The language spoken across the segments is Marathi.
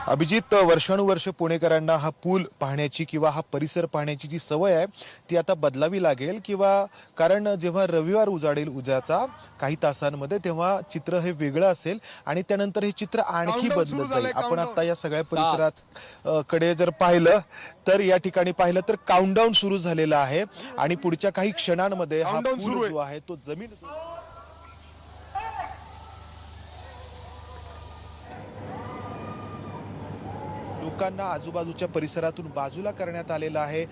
अभिजित, वर्षानुवर्ष पुणेकरांना हा पूल पाहण्याची किंवा हा परिसर पाहण्याची जी सवय आहे ती आता बदलावी लागेल किंवा कारण जेव्हा रविवार उजाडेल उद्याचा काही तासांमध्ये तेव्हा चित्र हे वेगळं असेल आणि त्यानंतर हे चित्र आणखी बदलत जाईल। आपण आता या सगळ्या परिसरात कडे जर पाहिलं तर या ठिकाणी पाहिलं तर काउंटडाऊन सुरू झालेला आहे आणि पुढच्या काही क्षणांमध्ये हा पूल जो आहे तो जमीन लोकांना आजूबाजूच्या परिसरातून बाजूला करण्यात आलेला आहे।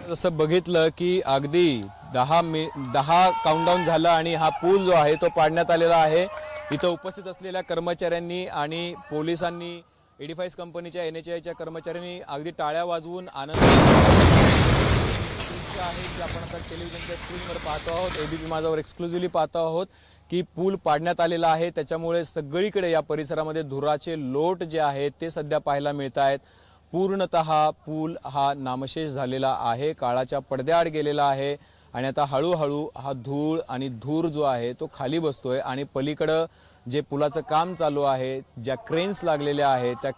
जसं बघितलं की अगदी 10 काउंटडाऊन झालं आणि हा पूल जो आहे तो पाडण्यात आलेला आहे। इथं उपस्थित असलेल्या कर्मचाऱ्यांनी आणि पोलिसांनी एडिफाइस कंपनीच्या NHAIच्या कर्मचाऱ्यांनी अगदी टाळ्या वाजवून आनंद दृश्य आहे जे आपण आता टेलिव्हिजनच्या स्क्रीनवर पाहतो आहोत, ABP माझावर एक्सक्लुझिव्हली पाहतो आहोत की पूल पाडण्यात आलेला आहे। त्याच्यामुळे सगळीकडे या परिसरामध्ये धुराचे लोट जे आहेत ते सध्या पाहायला मिळत आहेत। पूर्णतः पूल हा नामशेष झालेला आहे, काळाच्या पडद्याआड गेलेला आहे आणि आता हळूहळू हा धूळ आणि धूर जो आहे तो खाली बसतोय आणि पलीकडे जे पुलाचं काम चालू आहे, ज्या क्रेन्स लागलेल्या आहेत त्या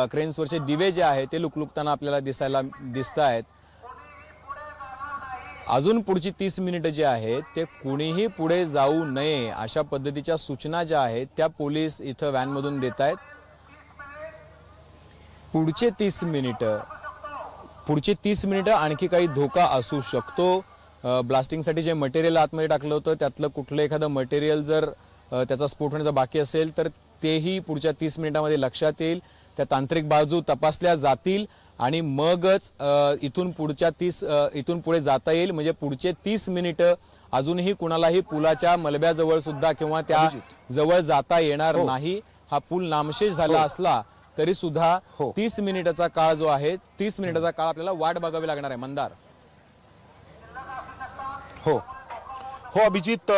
क्रेन्सवरचे दिवे जे आहेत ते लुकलुकताना आपल्याला दिसत आहेत। अजून पुढची 30 मिनिटं जे आहेत ते कुणीही पुढे जाऊ नये अशा पद्धतीच्या सूचना ज्या आहेत त्या पोलीस इथं व्हॅनमधून देत आहेत। पुढचे 30 मिनिटं आणखी काही धोका असू शकतो। ब्लास्टिंगसाठी जे मटेरियल आतमध्ये टाकलं होतं त्यातलं कुठलं एखादं मटेरियल जर त्याचा स्फोट होण्याचा बाकी असेल तर तेही पुढच्या 30 मिनिटांमध्ये लक्षात येईल। त्या तांत्रिक बाजू तपासल्या जातील आणि मगच इथून पुढे जाता येईल। म्हणजे पुढचे 30 मिनिटं अजूनही कुणालाही पुलाच्या मलब्याजवळ सुद्धा किंवा त्या जवळ जाता येणार नाही। हा पूल नामशेष झाला असला तरी सुद्धा 30 मिनिटाचा काळ जो आहे 30 मिनिटाचा काळ आपल्याला वाट बघावी लागणार आहे। मंदार हो अभिजित,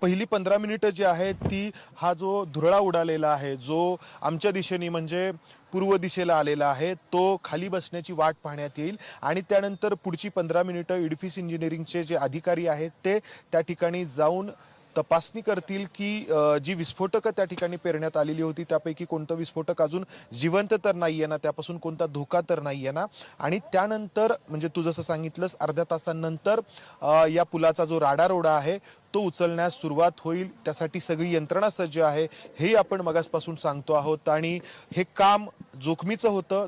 पहिली 15 मिनिटं जी आहेत ती हा जो धुरळा उडालेला आहे जो आमच्या दिशेने म्हणजे पूर्व दिशेला आलेला आहे तो खाली बसण्याची वाट पाहण्यात येईल आणि त्यानंतर पुढची 15 मिनिटं एडिफिस इंजिनिअरिंगचे जे अधिकारी आहेत ते त्या ठिकाणी जाऊन तपासणी करतील की जी विस्फोटकं त्या ठिकाणी पेरण्यात आलेली होती त्यापैकी कोणतं विस्फोटक अजून जिवंत तर नाहीये ना, त्यापासून कोणता धोका तर नाहीये ना। आणि त्यानंतर म्हणजे तू जसं सांगितलंस अर्ध्या तासानंतर या पुलाचा जो राडारोडा आहे तो उचलण्यास सुरुवात होईल। त्यासाठी सगळी यंत्रणा सज्ज आहे हे आपण मगासपासून सांगतो आहोत आणि हे काम जोखमीचं होतं।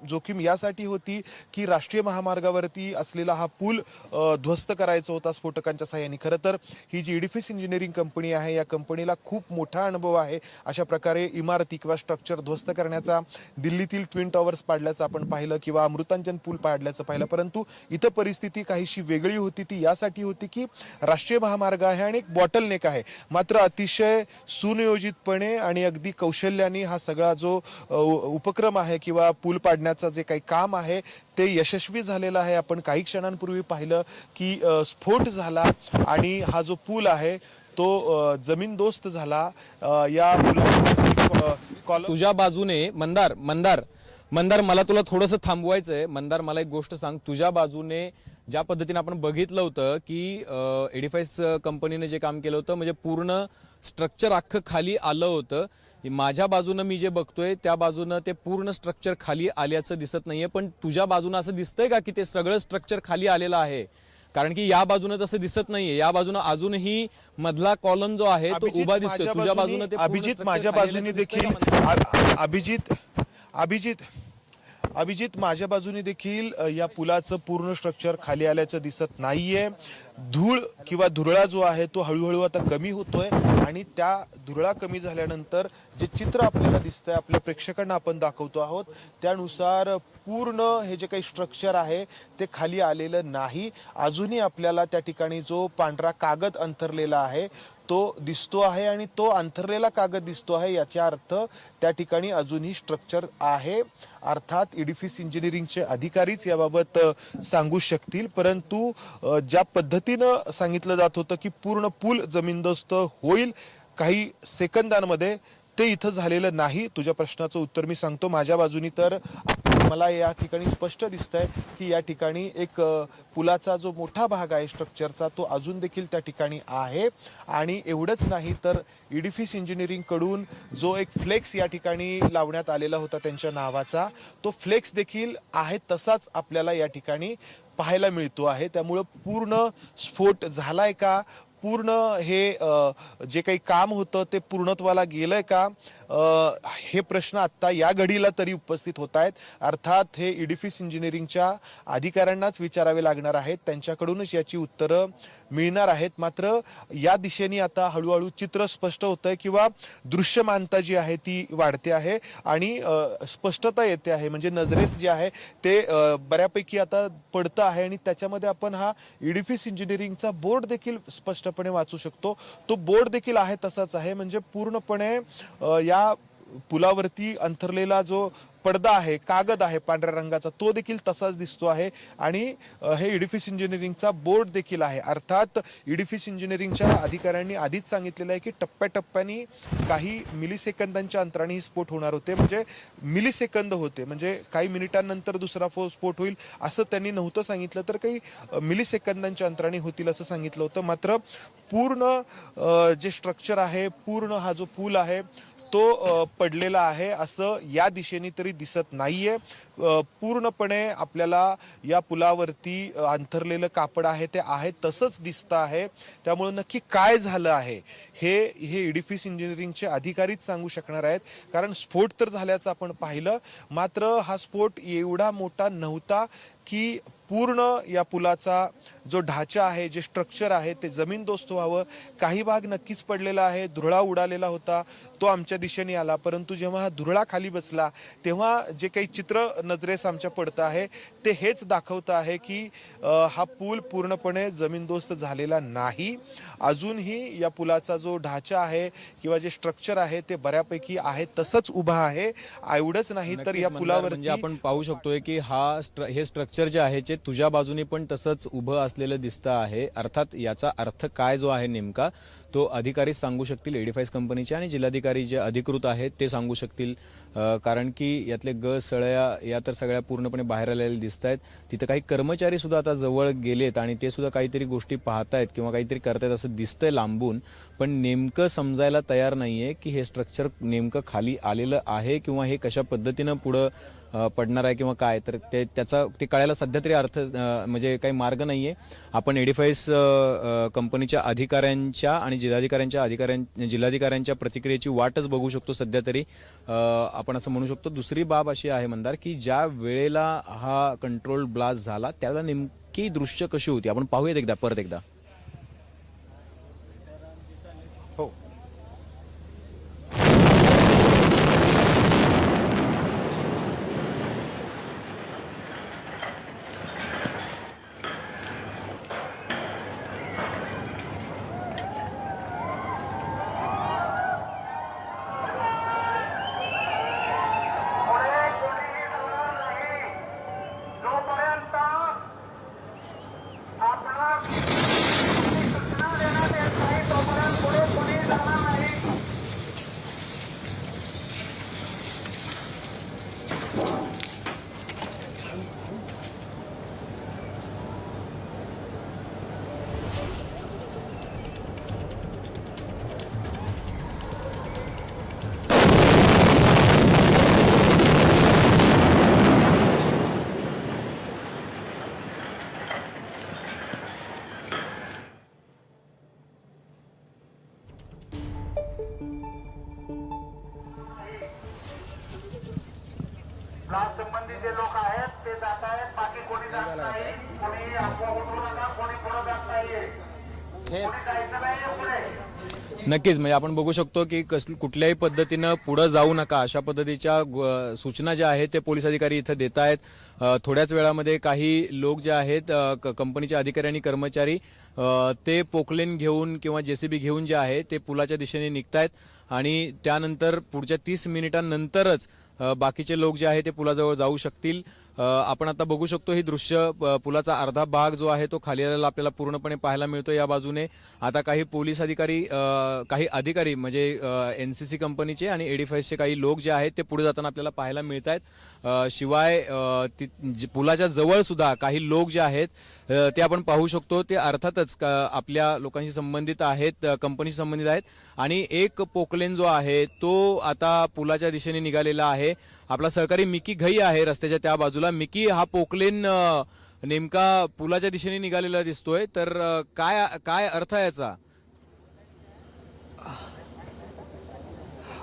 जोखीम यासाठी होती की राष्ट्रीय महामार्गावरती असलेला हा पूल ध्वस्त करायचा होता स्फोटकांच्या साहाय्याने। खरं तर ही जी एडिफिस इंजिनिअरिंग कंपनी आहे या कंपनीला खूप मोठा अनुभव आहे अशा प्रकारे इमारती किंवा स्ट्रक्चर ध्वस्त करण्याचा। दिल्लीतील ट्विन टॉवर्स पाडल्याचं आपण पाहिलं किंवा अमृतांजन पूल पाडल्याचं पाहिलं, परंतु इथं परिस्थिती काहीशी वेगळी होती। ती यासाठी होती की राष्ट्रीय महामार्ग आहे आणि एक बॉटलनेक आहे, मात्र अतिशय सुनियोजितपणे आणि अगदी कौशल्याने हा सगळा जो उपक्रम आहे किंवा पूल पाडण्याचा जे काही काम आहे ते यशस्वी झालेलं आहे। आपण काही क्षणांपूर्वी पाहिलं की स्फोट झाला आणि हा जो पूल आहे तो जमीनदोस्त झाला। या तुझ्या बाजूने मंदार मला तुला थोडंसं थांबवायचंय। मंदार, मला एक गोष्ट सांग, तुझ्या बाजूने ज्या पद्धतीने आपण बघितलं होतं की एडिफाइस कंपनीने जे काम केलं होतं म्हणजे पूर्ण स्ट्रक्चर अख्खं खाली आलं होतं। माझ्या बाजूनं मी जे बघतोय त्या बाजूनं ते पूर्ण स्ट्रक्चर खाली आल्याचं दिसत नाहीये, पण तुझ्या बाजूनं असं दिसतंय का की ते सगळं स्ट्रक्चर खाली आलेलं आहे? कारण की या बाजूनं तसं दिसत नाहीये, या बाजूनं अजूनही मधला कॉलम जो आहे तो उभा दिसतोय। तुझ्या बाजूनं ते अभिजित माझ्या बाजूने देखील अभिजित माझ्या बाजूने देखील या पुलाचं पूर्ण स्ट्रक्चर खाली आल्याचं दिसत नाहीये। धूळ किंवा धुरळा जो आहे तो हळूहळू आता कमी होतोय आणि त्या धुरळा कमी झाल्यानंतर जे चित्र आपल्याला दिसतंय आपल्या प्रेक्षकांना आपण दाखवतो आहोत त्यानुसार पूर्ण हे जे काही स्ट्रक्चर आहे ते खाली आलेलं नाही। अजूनही आपल्याला त्या ठिकाणी जो पांढरा कागद अंथरलेला आहे तो दिसतो आहे आणि तो अंथरलेला कागद दिसतो आहे याचा अर्थ त्या ठिकाणी अजूनही स्ट्रक्चर आहे। अर्थात एडिफिस इंजिनिअरिंगचे अधिकारीच याबाबत सांगू शकतील, परंतु ज्या पद्धतीनं सांगितलं जात होतं की पूर्ण पूल जमीनदोस्त होईल काही सेकंदांमध्ये ते इथं झालेलं नाही. तुझ्या प्रश्नाचं उत्तर मी सांगतो. माझ्या बाजूनी तर मला या ठिकाणी स्पष्ट दिसतंय की या ठिकाणी एक पुलाचा जो मोठा भाग आहे स्ट्रक्चरचा तो अजून देखील त्या ठिकाणी आहे. आणि एवढंच नाही तर इडिफिस इंजिनिअरिंग कडून जो एक फ्लेक्स या ठिकाणी लावण्यात आलेला होता त्यांच्या नावाचा, तो फ्लेक्स देखील आहे तसाच आपल्याला या ठिकाणी पाहायला मिळतो आहे. त्यामुळं पूर्ण स्फोट झालाय का, पूर्ण हे जे काही काम होतं ते पूर्णत्वाला गेलंय का, हे प्रश्न आत्ता या घडीला तरी उपस्थित होत आहेत. अर्थात हे इडिफिस इंजिनिअरिंगच्या अधिकाऱ्यांनाच विचारावे लागणार आहेत, त्यांच्याकडूनच याची उत्तरं मिळणार आहेत. मात्र या दिशेने आता हळूहळू चित्र स्पष्ट होतंय किंवा दृश्यमानता जी आहे ती वाढते आहे आणि स्पष्टता येते आहे. म्हणजे नजरेस जे आहे ते बऱ्यापैकी आता पडतं आहे आणि त्याच्यामध्ये आपण हा इडिफिस इंजिनिअरिंगचा बोर्ड देखील स्पष्टपणे वाचू शकतो. तो बोर्ड देखील आहे तसाच आहे. म्हणजे पूर्णपणे या पुलावरती अंथरलेला जो पडदा आहे, कागद आहे पांढऱ्या रंगाचा, तो देखील तसाच दिसतो आहे आणि हे इडिफिस इंजिनिअरिंगचा बोर्ड देखील आहे. अर्थात इडिफिस इंजिनिअरिंगच्या अधिकाऱ्यांनी आधीच सांगितलेलं आहे की टप्प्याटप्प्याने काही मिलीसेकंदांच्या अंतराने स्फोट होणार होते. म्हणजे मिलीसेकंद होते, म्हणजे काही मिनिटांनंतर दुसरा स्फोट होईल असं त्यांनी नव्हतं सांगितलं, तर काही मिलीसेकंदांच्या अंतराने होतील असं सांगितलं होतं. मात्र पूर्ण जे स्ट्रक्चर आहे, पूर्ण हा जो पूल आहे तो पडलेला आहे असं या दिशेने तरी दिसत नाहीये. पूर्णपणे आपल्याला या पुलावरती अंथरलेलं कापड आहे ते आहे तसंच दिसतं आहे. त्यामुळे नक्की काय झालं आहे हे इडिफिस इंजिनिअरिंगचे अधिकारीच सांगू शकणार आहेत. कारण स्फोट तर झाल्याचं आपण पाहिलं, मात्र हा स्फोट एवढा मोठा नव्हता की पूर्ण या पुलाचा जो ढाचा आहे, जे स्ट्रक्चर आहे ते जमीनदोस्त व्हावं. काही भाग नक्कीच पडलेला आहे, धुरळा उडालेला होता, तो आमच्या दिशेने आला. परंतु जेव्हा हा धुरळा खाली बसला तेव्हा जे काही चित्र नजरेस आमच्या पडतं आहे ते हेच दाखवतं आहे की हा पूल पूर्णपणे जमीनदोस्त झालेला नाही. अजूनही या पुलाचा जो ढाचा आहे किंवा जे स्ट्रक्चर आहे ते बऱ्यापैकी आहे तसंच उभा आहे. एवढंच नाही तर या पुलावरती म्हणजे आपण पाहू शकतोय की हे स्ट्रक्चर जे आहे ते तुझ्या बाजूने पण तसंच उभं असलेलं दिसतं आहे. अर्थात याचा अर्थ काय जो आहे नेमका तो अधिकारी सांगू शकतील, एडिफाईस कंपनीचे आणि जिल्हाधिकारी जे अधिकृत आहेत ते सांगू शकतील. कारण की यातले सळया या तर सगळ्या पूर्णपणे बाहेर आलेल्या दिसत आहेत. तिथं काही कर्मचारी सुद्धा आता जवळ गेलेत आणि ते सुद्धा काहीतरी गोष्टी पाहतायत किंवा काहीतरी करतायत असं दिसतंय लांबून, पण नेमकं समजायला तयार नाहीये की हे स्ट्रक्चर नेमकं खाली आलेलं आहे किंवा हे कशा पद्धतीनं पुढं पडणार आहे किंवा काय. तर ते कळायला सध्या तरी अर्थ म्हणजे काही मार्ग नाहीये. आपण एडिफाईस कंपनीच्या अधिकाऱ्यांच्या आणि जिल्हाधिकाऱ्यांच्या प्रतिक्रियेची वाटच बघू शकतो सध्या तरी. आपण असं म्हणू शकतो. दुसरी बाब अशी आहे मंदार की ज्या वेळेला हा कंट्रोल ब्लास्ट झाला त्यावेळेला नेमकी दृश्य कशी होती आपण पाहूयात परत एकदा. हो ब्लास्ट संबंधी जे लोक आहेत ते जात आहेत, बाकी कोणी जात नाही. कोणी अफवा उठवू नका, कोणी पुढे जात नाहीये, कोणी जायचं नाहीये पुढे. नक्कीच म्हणजे आपण बघू शकतो की कुठल्याही पद्धतीनं पुढे जाऊ नका अशा पद्धतीच्या सूचना ज्या आहेत ते पोलीस अधिकारी इथं देत आहेत. थोड्याच वेळामध्ये काही लोक जे आहेत कंपनीचे अधिकारी आणि कर्मचारी ते पोकलेन घेऊन किंवा जेसीबी घेऊन जे आहे ते पुलाच्या दिशेने निघतायत आणि त्यानंतर पुढच्या 30 मिनिटांनंतरच बाकीचे लोक जे आहे ते पुलाजवळ जाऊ शकतील. आपण आता बघू शकतो ही दृश्य पुलाचा अर्धा भाग जो आहे तो खाली आलेला आपल्याला पूर्णपणे पाहायला मिळतो या बाजूने. आता काही पोलीस अधिकारी काही अधिकारी म्हणजे NCC कंपनीचे आणि एडिफाईसचे काही लोक जे आहेत ते पुढे जाताना आपल्याला पाहायला मिळत आहेत. शिवाय पुलाच्या जवळ सुद्धा काही लोक जे आहेत ते आपण पाहू शकतो. ते अर्थातच आपल्या लोकांशी संबंधित आहेत, कंपनीशी संबंधित आहेत. आणि एक पोकलेन जो आहे तो आता पुलाच्या दिशेने निघालेला आहे. आपला सहकारी मिकी घई आहे रस्त्याच्या त्या बाजूला. मिकी, हा पोकलेन नेमका पुलाच्या दिशेने निघालेला दिसतोय, तर काय काय अर्थ आहे याचा?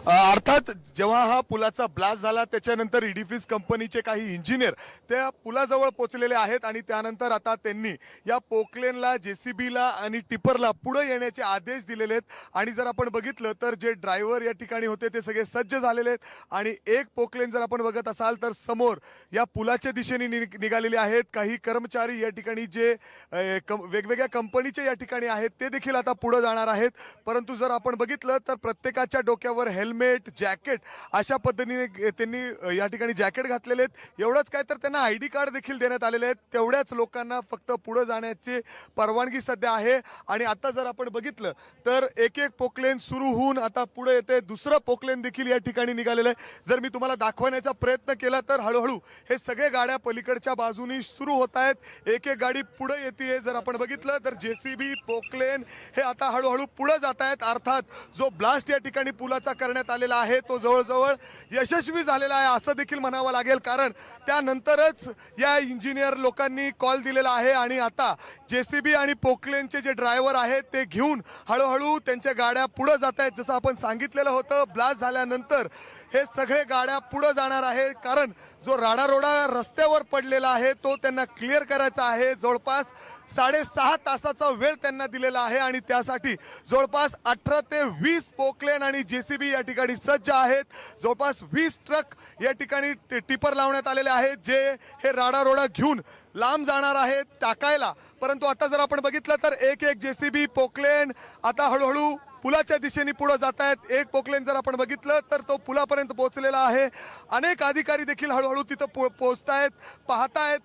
अर्थात जेव्हा हा पुलाचा ब्लास्ट झाला त्याच्यानंतर इडिफिस कंपनीचे काही इंजिनियर त्या पुलाजवळ पोहोचलेले आहेत आणि त्यानंतर आता त्यांनी या पोकलेनला, JCBला आणि टिपरला पुढे येण्याचे आदेश दिलेले आहेत. आणि जर आपण बघितलं तर जे ड्रायव्हर या ठिकाणी होते ते सगळे सज्ज झालेले आहेत. आणि एक पोकलेन जर आपण बघत असाल तर समोर या पुलाच्या दिशेने निघालेले आहेत. काही कर्मचारी या ठिकाणी जे वेगवेगळ्या कंपनीचे या ठिकाणी आहेत ते देखील आता पुढे जाणार आहेत. परंतु जर आपण बघितलं तर प्रत्येकाच्या डोक्यावर हेल्मेट, जॅकेट अशा पद्धतीने त्यांनी या ठिकाणी जॅकेट घातलेले आहेत. एवढंच काय तर त्यांना ID कार्ड देखील देण्यात आलेले आहेत. तेवढ्याच लोकांना फक्त पुढे जाण्याची परवानगी सध्या आहे. आणि आता जर आपण बघितलं तर एक एक पोकलेन सुरू होऊन आता पुढे येते. दुसरं पोकलेन देखील या ठिकाणी निघालेलं आहे. जर मी तुम्हाला दाखवण्याचा प्रयत्न केला तर हळूहळू हे सगळे गाड्या पलीकडच्या बाजूनी सुरू होत आहेत. एक एक गाडी पुढे येते. जर आपण बघितलं तर JCB, पोकलेन हे आता हळूहळू पुढे जात आहेत. अर्थात जो ब्लास्ट या ठिकाणी पुलाचा करण्यात आलेला आहे तो जवळजवळ यशस्वी झालेला आहे असं देखील म्हणावं लागेल. कारण त्यानंतरच या इंजिनियर लोकांनी कॉल दिलेला आहे. आणि आता JCB आणि पोकलेनचे जे ड्रायव्हर आहेत ते घेऊन हळूहळू त्यांच्या गाड्या पुढे जात आहेत. जसं आपण सांगितलेलं होतं, ब्लास्ट झाल्यानंतर हे सगळे गाड्या पुढे जाणार आहे. कारण जो राडारोडा रस्त्यावर पडलेला आहे तो त्यांना क्लिअर करायचा आहे. जवळपास 6.5 तासाचा वेळ त्यांना दिलेला आहे. आणि त्यासाठी जवळपास 18 ते 20 पोकलेन आणि JCB या ठिकाणी सज्ज आहेत. जवळपास 20 ट्रक या ठिकाणी टिपर लावण्यात आलेले आहेत जे हे राडारोडा घेऊन लांब जाणार आहेत टाकायला. परंतु आता जर आपण बघितलं तर एक एक JCB, पोकलेन आता हळूहळू पुलाच्या दिशेने पुढे जात आहेत. एक पोकलेन जर आपण बघितलं तर तो पुलापर्यंत पोहोचलेला आहे. अनेक अधिकारी देखील हळूहळू तिथं पोहोचतायत, पाहतायत.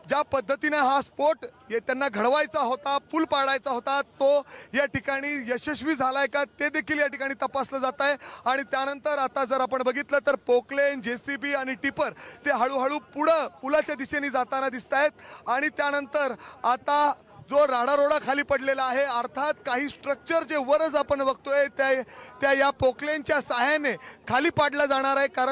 ज्या पद्धतीने हा स्फोट त्यांना घडवायचा होता, पूल पाडायचा होता, तो या ठिकाणी यशस्वी झालाय का ते देखील या ठिकाणी तपासलं जात आहे. आणि त्यानंतर आता जर आपण बघितलं तर पोकलेन, JCB आणि टिपर ते हळूहळू पुढं पुलाच्या दिशेने जाताना दिसत आहेत. आणि त्यानंतर आता जो राडारोडा खाली पडलेला आहे, अर्थात काही स्ट्रक्चर जे वरच आपण बघतोय त्या या पोकलेनच्या सहाय्याने खाली पाडला जाणार आहे. कारण